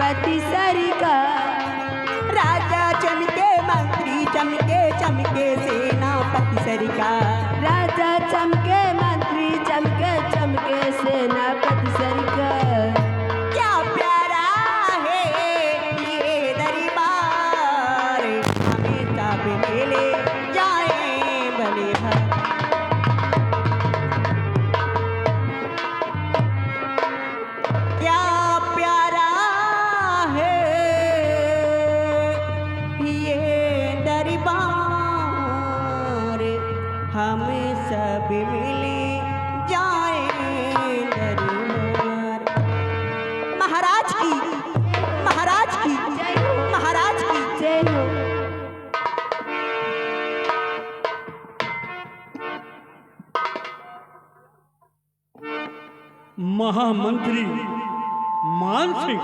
सेनापति सरकार। राजा चमके मंत्री चमके चमके सेनापति सरकार। राजा चमके मंत्री चमके चमके सेनापति सरकार। क्या प्यारा है ये दरबार, हमेशा भी मिले जाए भले भर। क्या प्यारा है ये दरबार, हम सब मिले जाए दरबार। महाराज की, महाराज की, जय हो, महाराज की। जय हो। महामंत्री मान सिंह,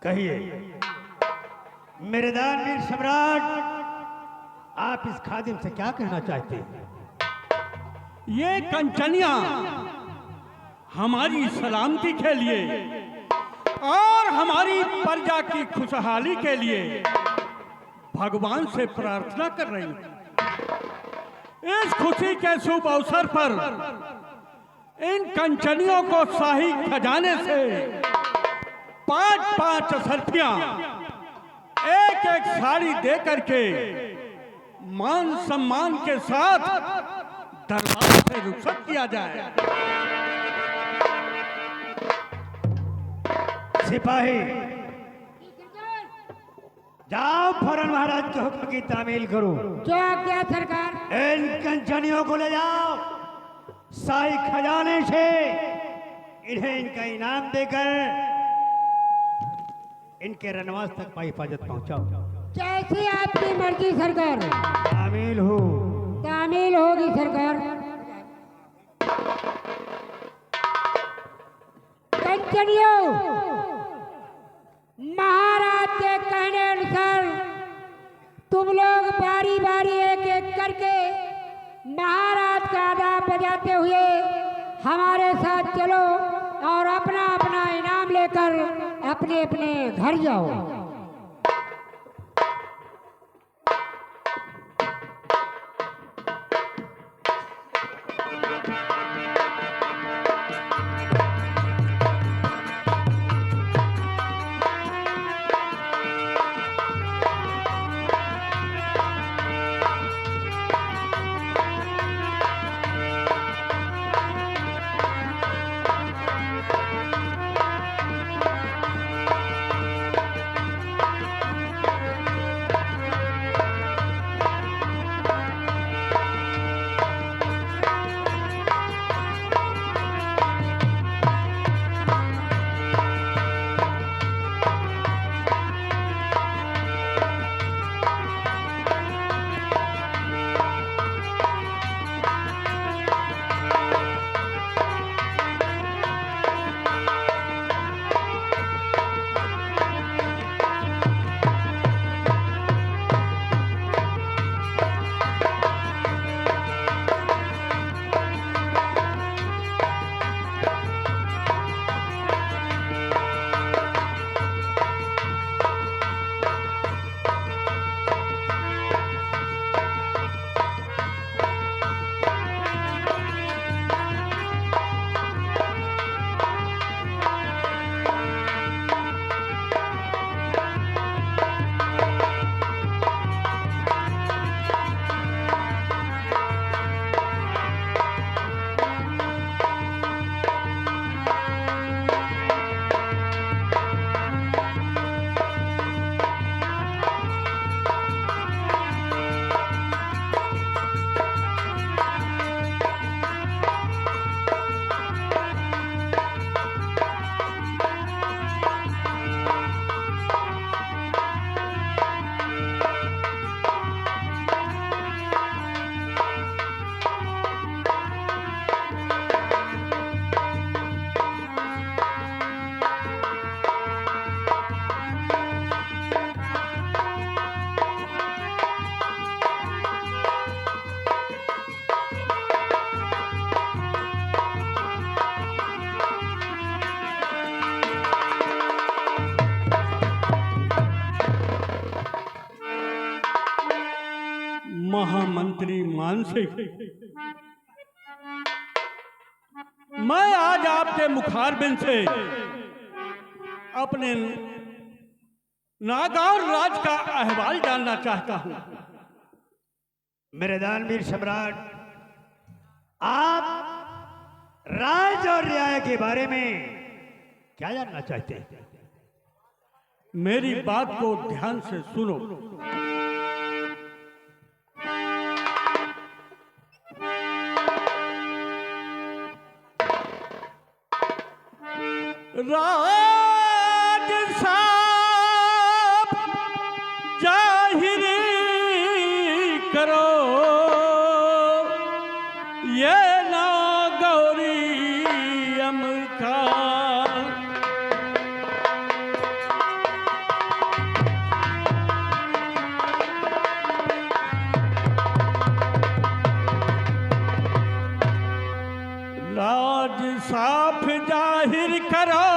कहिए मेरे दानवीर सम्राट, आप इस खादिम से क्या कहना चाहते हैं? ये कंचनिया हमारी सलामती के लिए और हमारी प्रजा की खुशहाली के लिए भगवान से प्रार्थना कर रही हैं। इस खुशी के शुभ अवसर पर इन कंचनियों को शाही खजाने से 5-5 असरफियां एक एक साड़ी दे करके मान सम्मान के साथ दरबार से रुखसत किया जाए। सिपाही जाओ, फौरन महाराज के हुक्म की तामील करो। क्या क्या सरकार? इन कंचनियों को ले जाओ, शाही खजाने से इन्हें इनका इनाम देकर इनके रनवास तक हिफाजत पहुंचाओ। जैसी आपकी मर्जी सरकार। तामील हो। तामील होगी सरकार। कंचनियों, महाराज के कहने अनुसार तुम लोग बारी बारी एक एक करके महाराज का आदाब बजाते हुए हमारे साथ चलो और अपना अपना इनाम लेकर अपने अपने घर जाओ। महामंत्री मानसिक, मैं आज आपके मुखारबिंद से अपने नागौर राज का अहवाल जानना चाहता हूं। मेरे दानवीर सम्राट, आप राज और रियाया के बारे में क्या जानना चाहते हैं? मेरी बात को ध्यान से सुनो। राज साहब जाहिर करो, ये ना गौरी अमका। राज साफ जाहिर करो,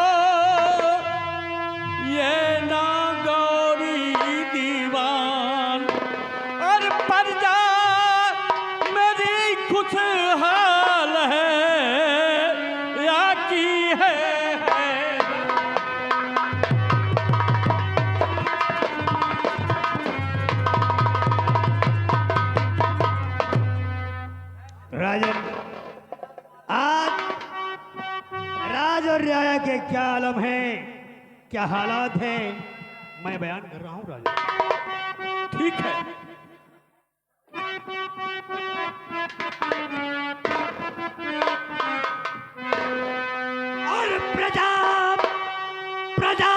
ये ना गौरी दीवान, और प्रजा मेरी खुशहाल है या की है। राजन, आज राज और रियाया के क्या आलम है, क्या हालात हैं, मैं बयान कर रहा हूं राजन। ठीक है, और प्रजा प्रजा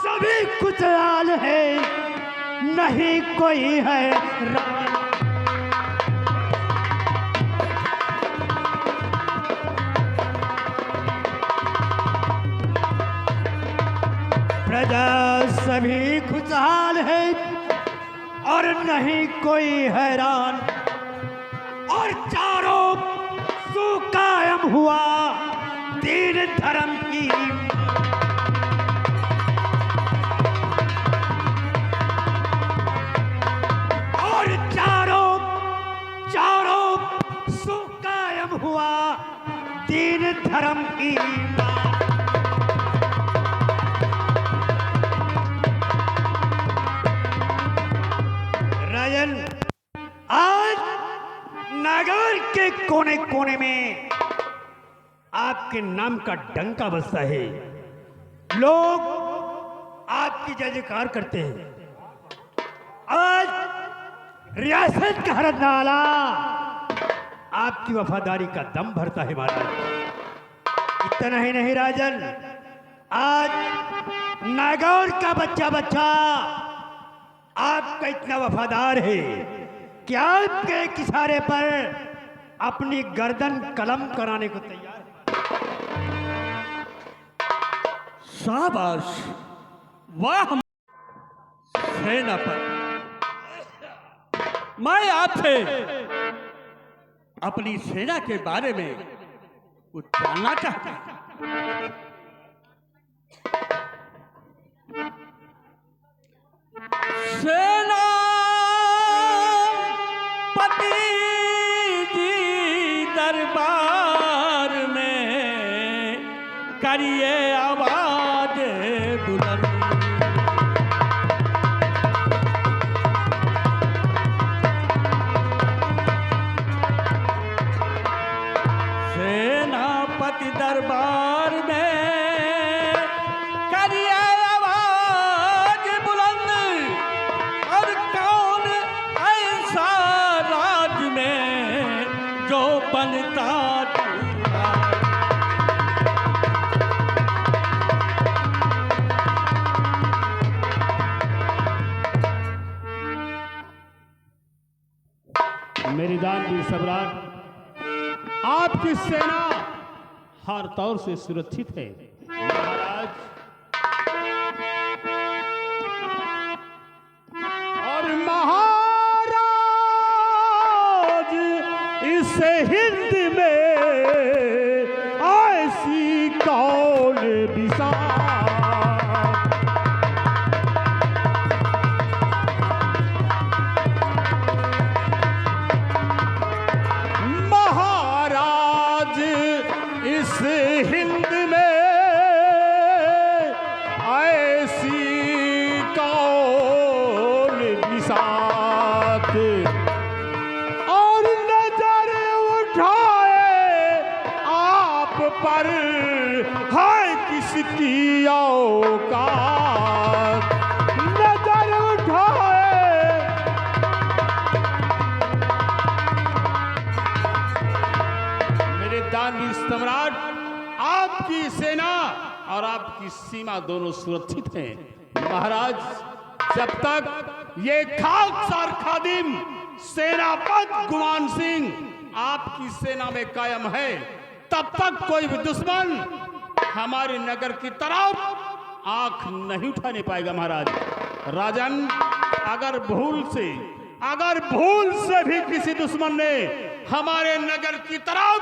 सभी खुशहाल है, नहीं कोई है राज। प्रजा सभी खुशहाल है और नहीं कोई हैरान, और चारों सुकायम हुआ दीन धर्म की। और चारों सुकायम हुआ दीन धर्म की। राजन, आज नागौर के कोने कोने में आपके नाम का डंका बजता है, लोग आपकी जय जयकार करते हैं। आज रियासत का हर नाला आपकी वफादारी का दम भरता है महाराज। इतना ही नहीं राजन, आज नागौर का बच्चा बच्चा आपका इतना वफादार है कि आपके एक इशारे पर अपनी गर्दन कलम कराने को तैयार है। शाबाश, वाह सेनापति। मैं आपसे अपनी सेना के बारे में कुछ जानना चाहता हूं। सेनापति जी दरबार में करिए आवाज बुलंद। सेनापति दरबार में करिए आवाज बुलंद, और कौन ऐसा राज में जो बनता दूल्हा। मेरी दानवीर सम्राट, आपकी सेना हर तौर से सुरक्षित है महाराज। और महाराज इस हिंद में ऐसी कौन विशाल। और नजर उठाए आप पर है किसकी औकात। नजर उठाए मेरे दानवीर सम्राट, आपकी सेना और आपकी सीमा दोनों सुरक्षित हैं। महाराज, जब तक ये खाकसार खादिम सेनापति गुमान सिंह आपकी सेना में कायम है, तब तक कोई भी दुश्मन हमारे नगर की तरफ आंख नहीं उठाने पाएगा। महाराज राजन, अगर भूल से भी किसी दुश्मन ने हमारे नगर की तरफ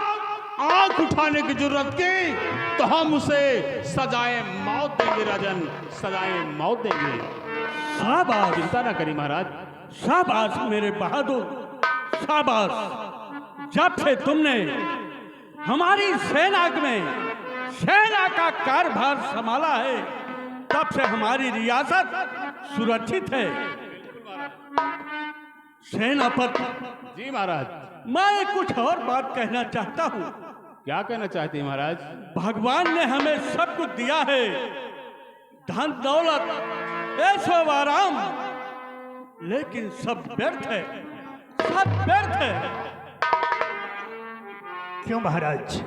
आंख उठाने की जरूरत की, तो हम उसे सजाए मौत देंगे। राजन, सजाए मौत देंगे। शाबाश, चिंता ना करिए महाराज। शाबाश मेरे बहादुर, शाबाश। जब से तुमने हमारी सेना में सेना का कारभार संभाला है, तब से हमारी रियासत सुरक्षित है। सेनापति जी महाराज। मैं कुछ और बात कहना चाहता हूँ। क्या कहना चाहते हैं महाराज? भगवान ने हमें सब कुछ दिया है, धन दौलत, ऐशो आराम, लेकिन सब व्यर्थ है, सब व्यर्थ है। क्यों महाराज?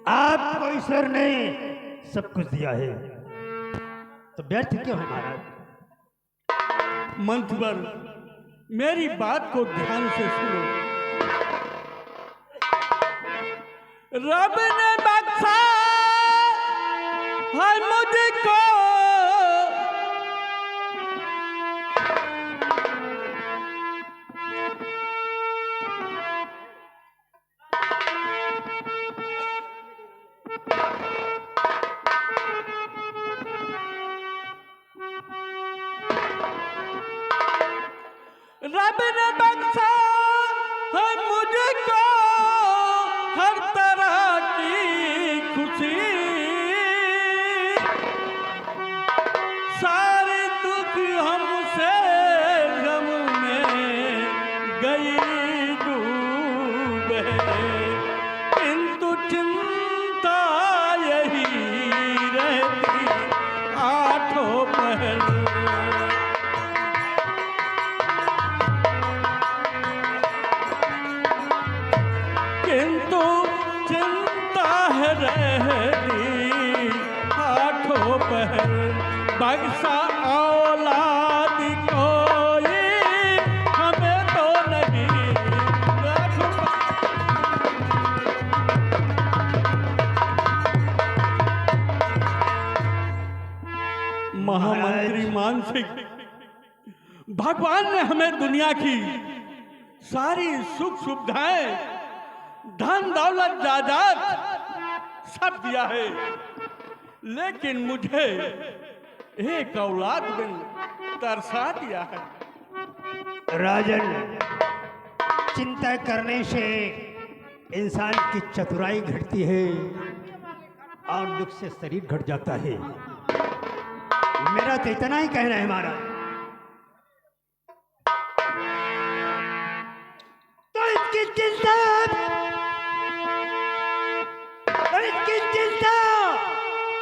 आपको ईश्वर ने सब कुछ दिया है, तो व्यर्थ क्यों है महाराज? मंत्रवर, मेरी बात को ध्यान से सुनो। रब ने बख्शा है मुझको रब ने बख्शा है मुझको हर तरह की खुशी, सारे दुख हमसे गम में गई डूबे, किंतु चिंता यही रहती आठों पहर। किंतु चिंता है रहती आठों पहर, बख्शा औलाद कोई हमें तो नहीं। महामंत्री मानसिक, भगवान ने हमें दुनिया की सारी सुख सुविधाएं, धन दौलत जायदाद सब दिया है, लेकिन मुझे एक औलाद में तरसा दिया है। राजन, चिंता करने से इंसान की चतुराई घटती है और दुख से शरीर घट जाता है। मेरा तो इतना ही कहना है महाराज। तो इसकी चिंता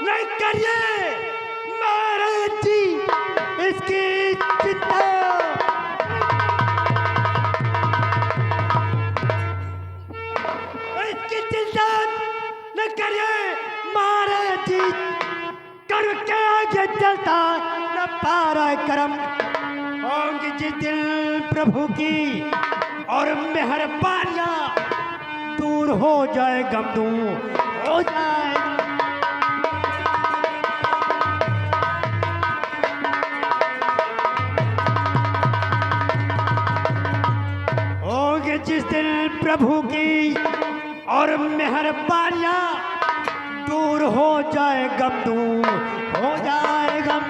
नहीं करिए महाराज जी, इसकी चिंता न करिए महाराज जी, कर के आगे चलता न पारा करम होंगे जिस दिन प्रभु की और मेहरबानियां दूर हो जाए, गम दूर हो जाए। होंगे जिस दिन प्रभु की और मेहरबानियां दूर हो जाए, गम दूर हो जाए गम।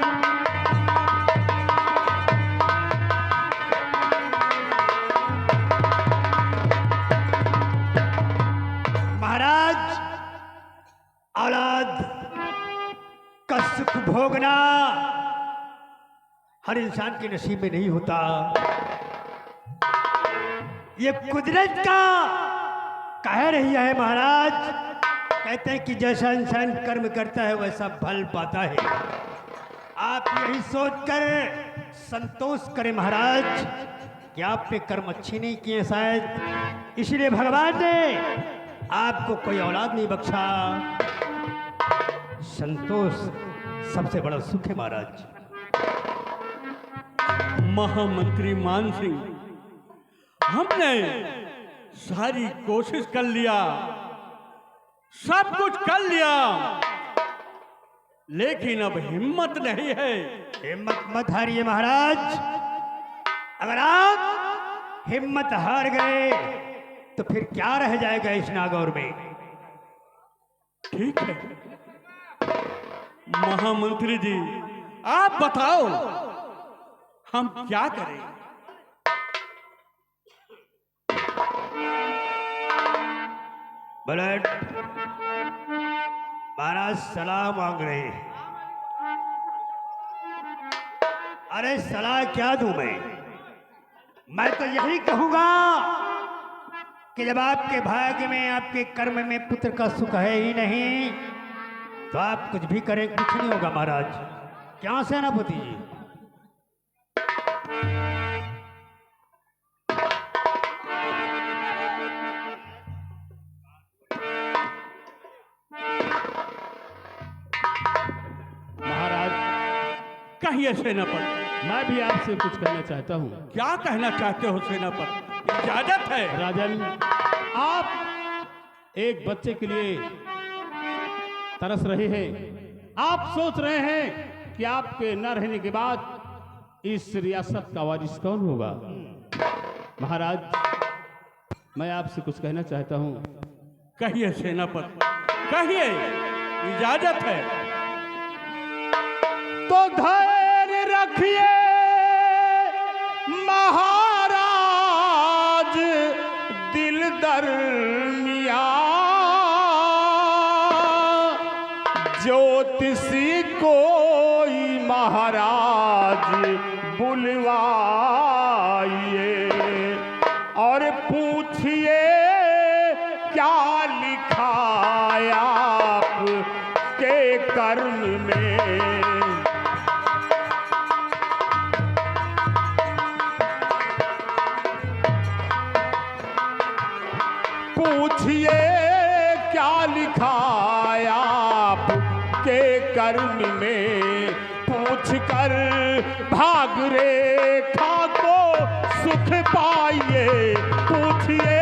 महाराज, औलाद का सुख भोगना हर इंसान के नसीब में नहीं होता। ये कुदरत का कह रही है महाराज। कहते हैं कि जैसा इंसान कर्म करता है वैसा फल पाता है। आप यही सोचकर संतोष करें महाराज कि आप पे कर्म अच्छे नहीं किए शायद, इसलिए भगवान ने आपको कोई औलाद नहीं बख्शा। संतोष सबसे बड़ा सुख है महाराज। महामंत्री मान सिंह, हमने सारी कोशिश कर लिया, सब कुछ कर लिया, लेकिन अब हिम्मत नहीं है। हिम्मत मत हारिए महाराज। अगर आप हिम्मत हार गए तो फिर क्या रह जाएगा इस नागौर में। ठीक है महामंत्री जी, आप बताओ हम क्या करें। ब्लड महाराज सलाह मांग रहे हैं। अरे सलाह क्या दूं मैं तो यही कहूंगा कि जब आपके भाग्य में, आपके कर्म में पुत्र का सुख है ही नहीं तो आप कुछ भी करें कुछ नहीं होगा महाराज। क्या सेनापति जी? महाराज, कहिए सेनापति। मैं भी आपसे कुछ कहना चाहता हूँ। क्या कहना चाहते हो सेनापति? इजाजत है। राजन, आप एक बच्चे के लिए तरस रहे हैं। आप सोच रहे हैं कि आपके न रहने के बाद इस रियासत का वारिस कौन होगा। महाराज, मैं आपसे कुछ कहना चाहता हूँ। कहिए सेनापति, कहिए, इजाजत है। तो धैर्य रखिए महाराज, दिल दरमिया ज्योतिषी कोई महाराज बुलवाइए और पूछिए क्या लिखा आप के कर्म में। पूछिए क्या लिखा आप के कर्म में, पूछ कर भाग रेखा को सुख पाइए। पूछिए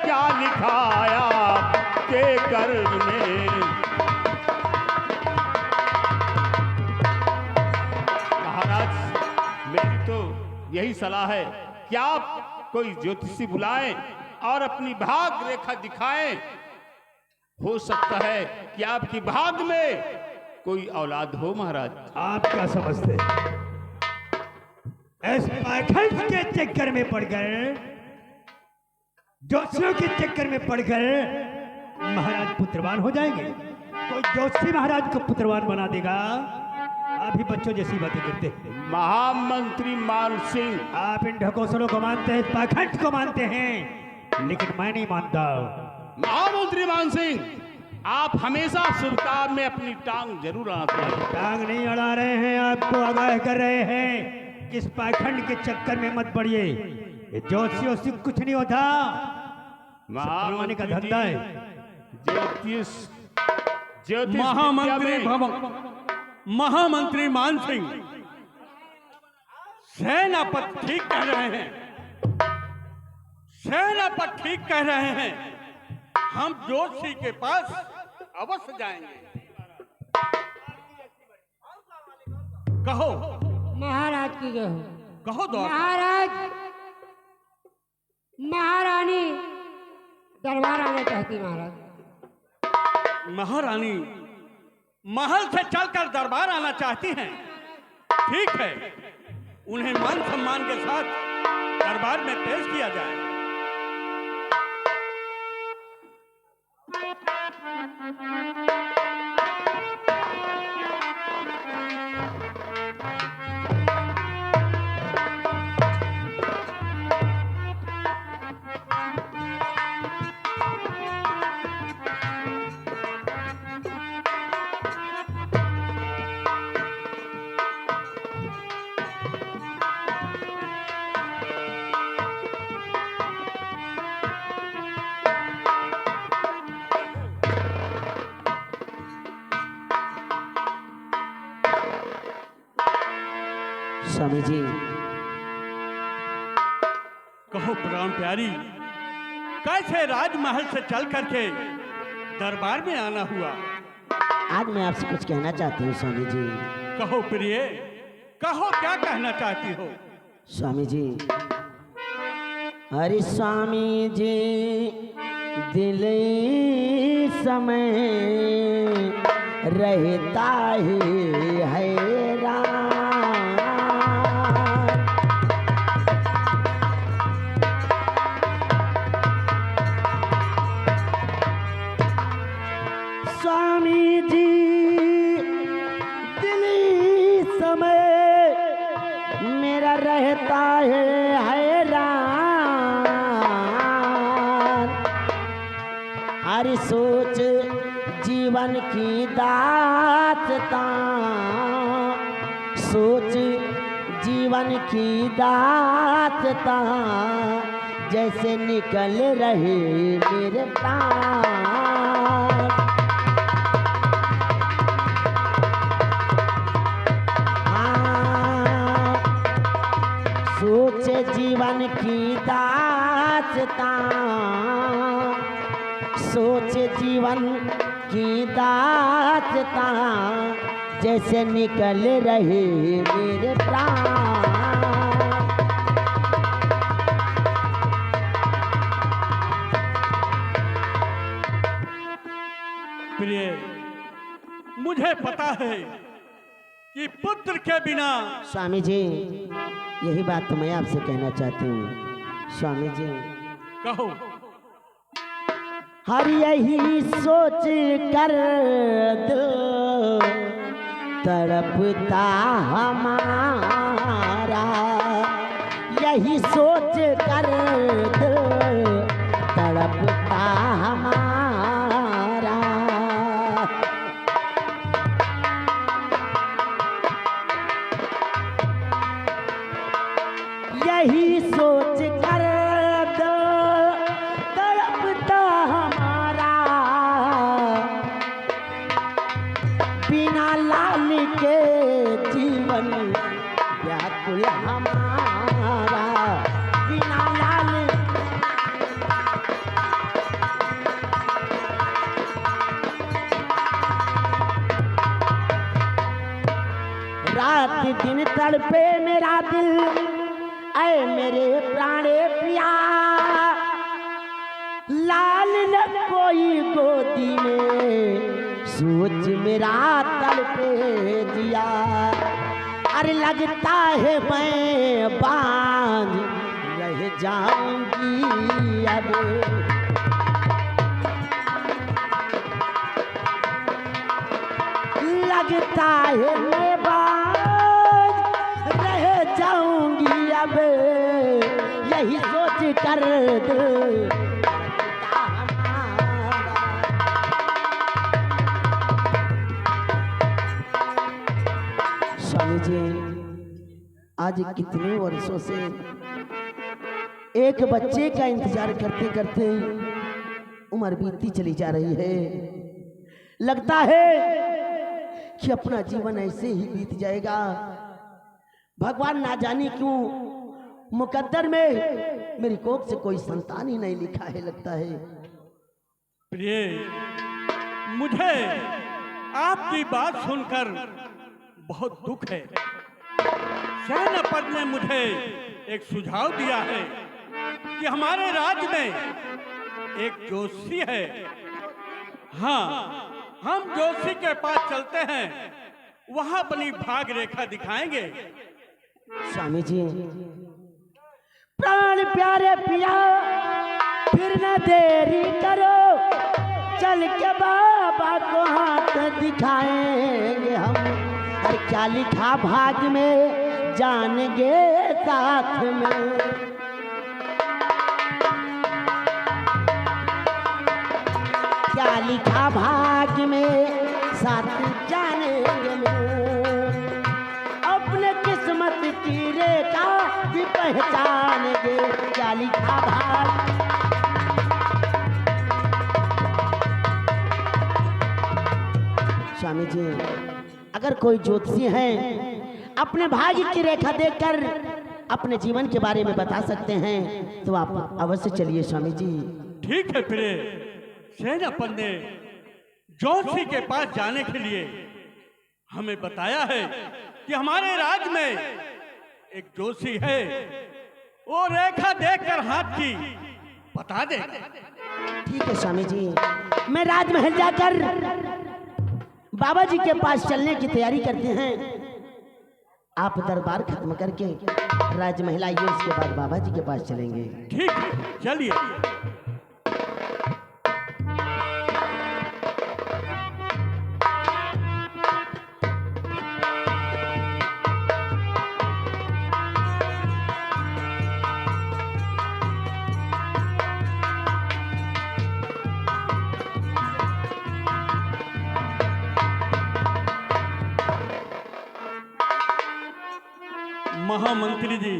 क्या लिखा आप के कर्म में। महाराज, मेरी तो यही सलाह है कि आप कोई ज्योतिषी बुलाएं और अपनी भाग रेखा दिखाएं। हो सकता है कि आपकी भाग में कोई औलाद हो। महाराज, आप क्या समझते हैं? इस पाखंड के चक्कर में पड़कर, ज्योतिषियों के चक्कर में पड़कर महाराज पुत्रवान हो जाएंगे। कोई ज्योतिषी महाराज को पुत्रवान बना देगा? आप ही बच्चों जैसी बातें करते हैं। महामंत्री मान सिंह, आप इन ढकोसलों को मानते हैं, पाखंड को मानते हैं, लेकिन मैं नहीं मानता। महामंत्री मान सिंह, आप हमेशा शुभ काम में अपनी टांग जरूर अड़ाते हैं। टांग नहीं अड़ा रहे हैं, आपको आगाह कर रहे हैं कि इस पाखंड के चक्कर में मत पड़िए। ये ज्योतिषी से कुछ नहीं होता, मनवाने का धंधा है। ज्योतिष महामंत्री मान सिंह, सेनापति ठीक कह रहे हैं। सेनापति ठीक कह रहे हैं। हम ज्योतिषी के पास अवश्य जाएंगे। कहो महाराज की जय हो। कहो दो। महाराज, महारानी दरबार आना चाहती। महाराज, महारानी महल से चलकर दरबार आना चाहती हैं। ठीक है, उन्हें मान सम्मान के साथ दरबार में पेश किया जाए। स्वामी जी। कहो प्राण प्यारी, कैसे राजमहल से चल करके दरबार में आना हुआ? आज मैं आपसे कुछ कहना चाहती हूँ स्वामी जी। कहो प्रिय, कहो क्या कहना चाहती हो? स्वामी जी, अरे स्वामी जी, दिल इस समय रहता ही हैरान। स्वामी जी, दिल इस समय मेरा रहता है हैरान। हर सोच जीवन की दास्तां, सोच जीवन की दास्तां, जैसे निकल रहे मेरे प्राण। सोच जीवन की दास्तां, सोच जीवन की दास्तां, जैसे निकल रहे मेरे प्राण। प्रिय, मुझे पता है कि पुत्र के बिना स्वामी जी, यही बात तो मैं आपसे कहना चाहती हूँ स्वामी जी। कहो। हर यही सोच कर दिल तड़पता हमारा, यही सोच कर दिल तड़पता हमारा। यही सोच कर दिल तड़पता हमारा, बिना लाल के जीवन व्याकुल हमारा, बिना लाल। रात दिन तड़पे मेरा दिल, ऐ मेरे प्राणे पिया, लाल न कोई गोदी में, सोच मेरा तड़पे दिया। अरे लगता है मैं बांझ रह जाऊंगी अब, लगता है मैं बांझ रह जाऊंगी अब, यही सोच कर दिल। स्वामी जी, आज कितने वर्षों से एक बच्चे का इंतजार करते करते उम्र बीतती चली जा रही है। लगता है कि अपना जीवन ऐसे ही बीत जाएगा। भगवान ना जाने क्यों मुकद्दर में मेरी कोख से कोई संतान ही नहीं लिखा है। लगता है प्रिय, मुझे आपकी बात सुनकर बहुत दुख है। सेनापति ने मुझे एक सुझाव दिया है कि हमारे राज्य में एक जोशी है। हाँ, हम जोशी के पास चलते हैं, वहां अपनी भाग रेखा दिखाएंगे। स्वामी जी, प्राण प्यारे पिया, फिर न देरी करो, चल के बाबा को हाथ दिखाएंगे हम। और क्या लिखा भाग में जानेंगे साथ में। क्या लिखा भाग में साथ जानेंगे में, अपने किस्मत की रेखा भी पहचानेंगे। क्या लिखा भाग। स्वामी जी, अगर कोई ज्योतिषी हैं अपने भाग्य की रेखा देखकर अपने जीवन के बारे में बता सकते हैं तो आप अवश्य चलिए स्वामी जी। ठीक है प्रिय। सेनापति ने जोशी के पास जाने के लिए हमें बताया है कि हमारे राज्य में एक जोशी है, वो रेखा देखकर हाथ की बता दे। ठीक है स्वामी जी, मैं राजमहल जाकर बाबा जी के पास चलने की तैयारी करते हैं। आप दरबार खत्म करके राजमहल आइए, उसके बाद बाबा जी के पास चलेंगे। ठीक है, चलिए। महामंत्री जी,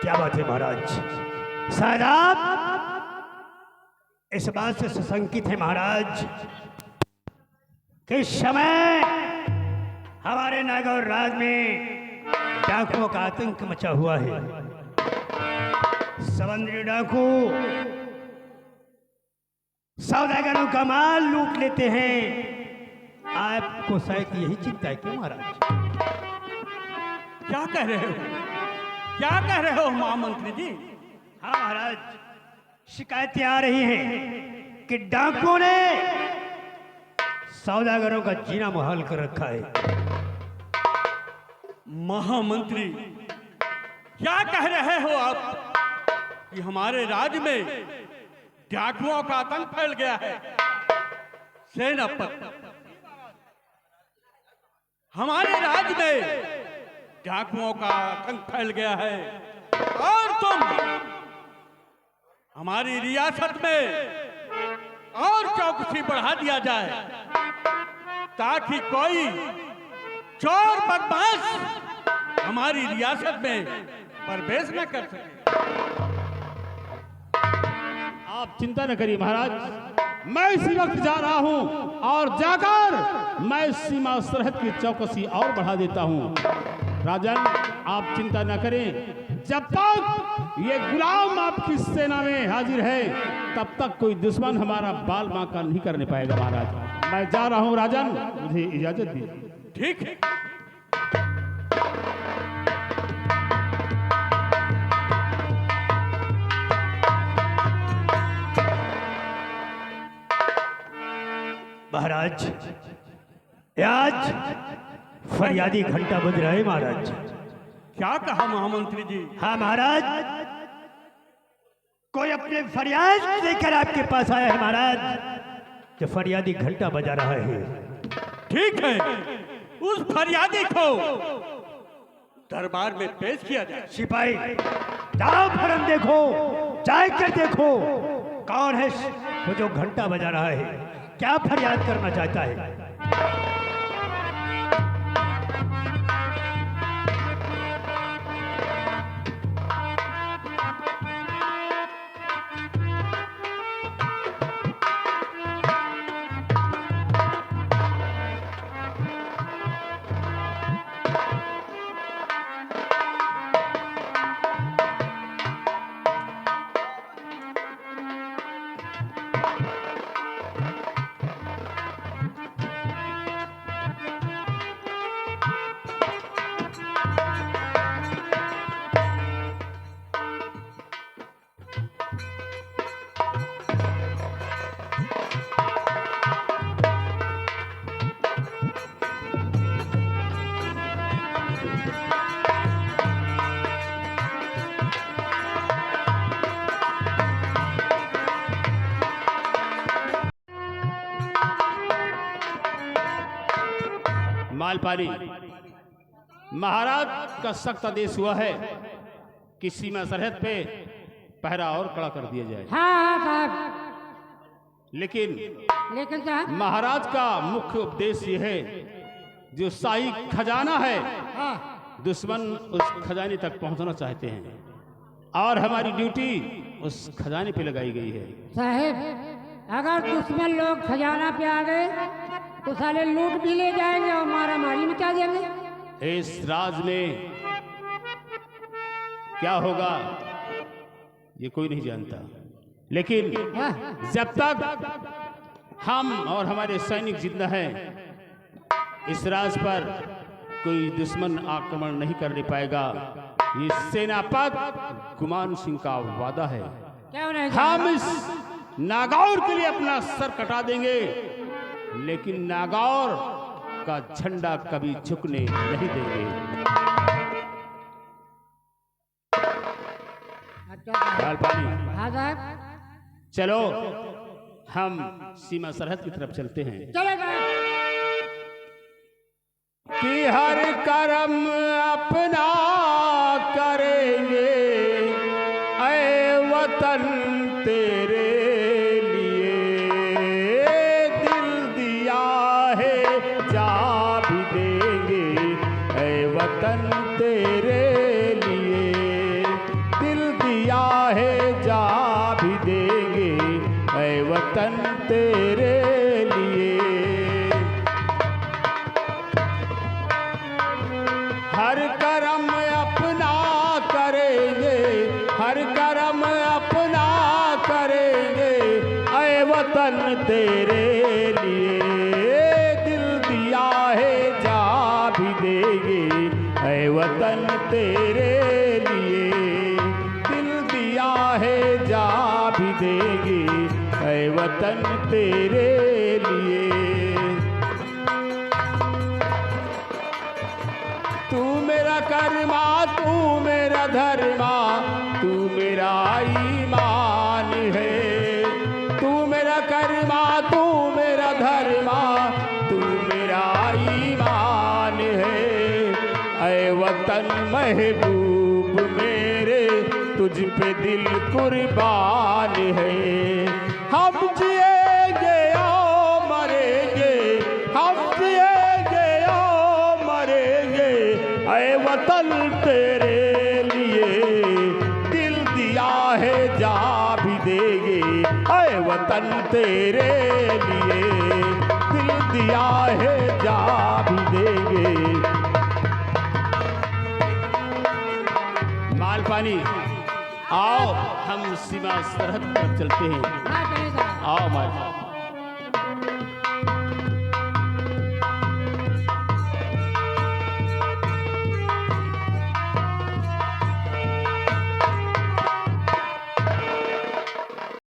क्या बात है महाराज? शायद आप इस बात से सुशंकित है महाराज कि इस समय हमारे नागौर राज में डाकुओं का आतंक मचा हुआ है। समुद्री डाकू सौदागरों का माल लूट लेते हैं। आपको शायद यही चिंता है क्यों महाराज? क्या कह रहे हो? क्या कह रहे हो महामंत्री जी? हाँ महाराज, शिकायतें आ रही हैं कि डाकुओं ने सौदागरों का जीना मुहाल कर रखा है। महामंत्री, क्या कह रहे हो आप कि हमारे राज्य में डाकुओं का आतंक फैल गया है? सेनापति, हमारे राज्य में डाकुओं का आतंक फैल गया है और तुम हमारी रियासत में और चौकसी बढ़ा दिया जाए ताकि कोई चोर बदमाश हमारी रियासत में प्रवेश न कर सके। आप चिंता न करिए महाराज, मैं इसी वक्त जा रहा हूं और जाकर मैं सीमा सरहद की चौकसी और बढ़ा देता हूं। राजन, आप चिंता न करें, जब तक ये गुलाम आपकी सेना में हाजिर है तब तक कोई दुश्मन हमारा बाल बांका नहीं करने पाएगा महाराज। मैं जा रहा हूं राजन, मुझे इजाजत दीजिए। ठीक है। महाराज, आज फरियादी घंटा बज रहा है महाराज। क्या कहा महामंत्री जी? हाँ महाराज, कोई अपने फरियाद लेकर आपके पास आया है महाराज। जो फरियादी घंटा बजा रहा है। ठीक है, उस फरियादी को दरबार में पेश किया जाए। सिपाही, जाओ फरम देखो, जाकर कर देखो कौन है वो जो घंटा बजा रहा है, क्या फरियाद करना चाहता है। मालपानी, महाराज का सख्त आदेश हुआ है कि सीमा सरहद पे पहरा और कड़ा कर दिया जाए। हाँ साहब। लेकिन साहब, महाराज का मुख्य उपदेश ये है, जो शाही खजाना है, दुश्मन उस खजाने तक पहुंचना चाहते हैं और हमारी ड्यूटी उस खजाने पे लगाई गई है। साहेब, अगर दुश्मन लोग खजाना पे आ गए तो साले लूट भी ले जाएंगे और मारा मारी मचा देंगे। इस राज में क्या होगा ये कोई नहीं जानता, लेकिन जब तक हम और हमारे सैनिक जिंदा हैं, इस राज पर कोई दुश्मन आक्रमण नहीं करने पाएगा। ये सेनापति गुमान सिंह का वादा है। हम इस नागौर के लिए अपना सर कटा देंगे, लेकिन नागौर का झंडा कभी झुकने नहीं देंगे। लाल पानी, हाँ साहब, चलो हम सीमा सरहद की तरफ चलते हैं। चलेगा। कि हर कर्म अपना करेंगे ऐ वतन तेरे लिए, दिल दिया है जा भी देंगे ऐ वतन तेरे लिए, दिल दिया है जा भी देंगे ऐ वतन तेरे लिए। हर कर्म अपना करेंगे, हर कर्म अपना करेंगे ऐ वतन तेरे लिए, दिल दिया है जा भी देंगे ऐ वतन तेरे लिए, दिल दिया है जा भी देंगे ऐ वतन तेरे लिए। तू मेरा कर्मा, तू मेरा धर्मा, तू मेरा ईमान है। तू मेरा कर्मा, तू मेरा धर्मा, तू मेरा ईमान है। ऐ वतन महबूब मेरे, तुझ पे दिल कुर्बान है। हम जिएंगे और मरेंगे, हम जिएंगे और मरेंगे ऐ वतन तेरे लिए, दिल दिया है जा भी देंगे ऐ वतन तेरे लिए, दिल दिया है जा भी देंगे। माल पानी, आओ हम सीमा सरहद पर चलते हैं। हाँ, चलेगा।